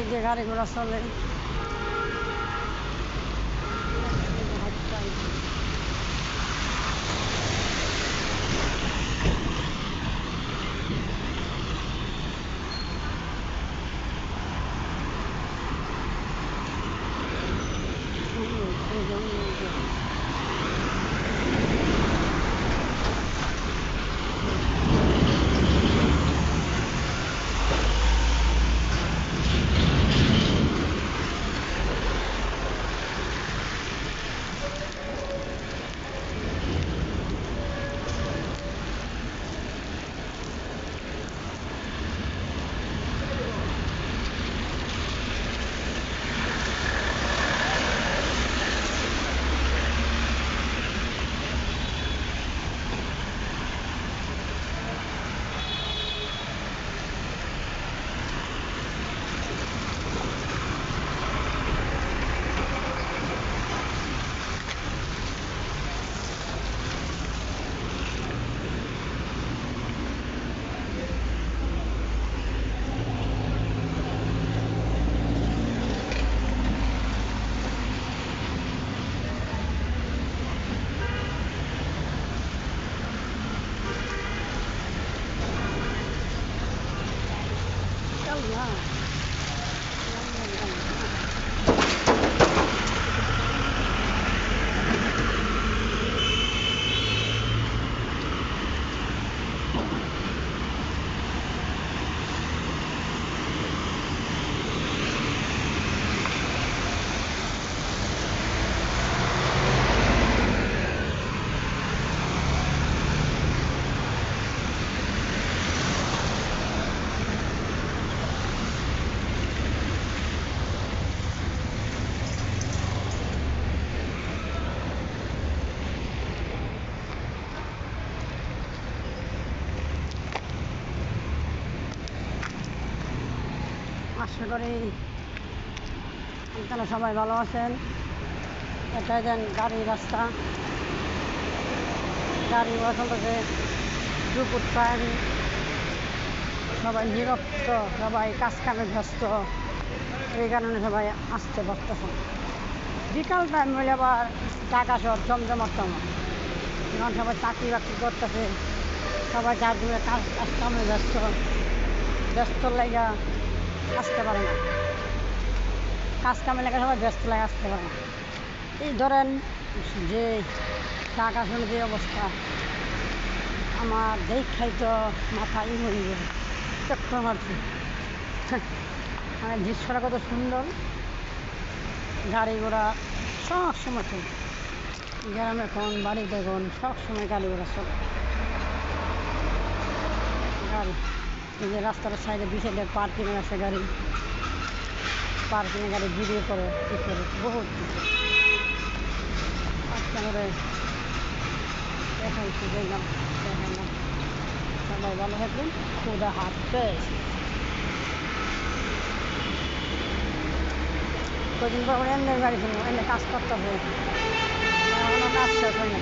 এদিক দিয়ে গাড়ি ঘোড়া চলে। আশা করি আপনারা সবাই ভালো আছেন। এটাই দেন গাড়ি রাস্তা, গাড়ি চলতেছে, দুপুর টাইম, সবাই নিরক্ত, সবাই কাজ কামে ব্যস্ত, এই কারণে সবাই আসতে পারতেছে। বিকাল টাইম হলে আবার ঢাকা শহর জমজমাট্টম, এখন সবাই চাকরি বাকরি করতেছে, সবাই যার জন্য কাজ কামে ব্যস্ত লাগা আসতে পারে না, কাজ কামে লেগে সবাই ব্যস্ত লাগে আসতে পারে না। এই ধরেন যে ঢাকা শহরে যে অবস্থা, আমার দেখাই তো মাথায় মরে গেল, চক্কর মারছে। মানে দৃশ্যটা কত সুন্দর, গাড়ি ঘোড়া সব সময় চলে, গ্রামে কোন বাড়িতে কোন সব সময় গাড়ি ঘোড়া চলে। গাড়ি এই যে রাস্তার সাইডে দুই সাইডে পার্কিংয়ে আছে গাড়ি, পার্কিংয়ে গাড়ি ভিডিও করে ই করে বহুত করে দেখাইছি, দেখলাম দেখালাম। সবাই ভালো থাকবেন, খুদা হাফেজ। কদিন পর এনে গাড়ি শুনবো, এনে কাজ করতে হবে, এখনো কাজ শেষ হয় না।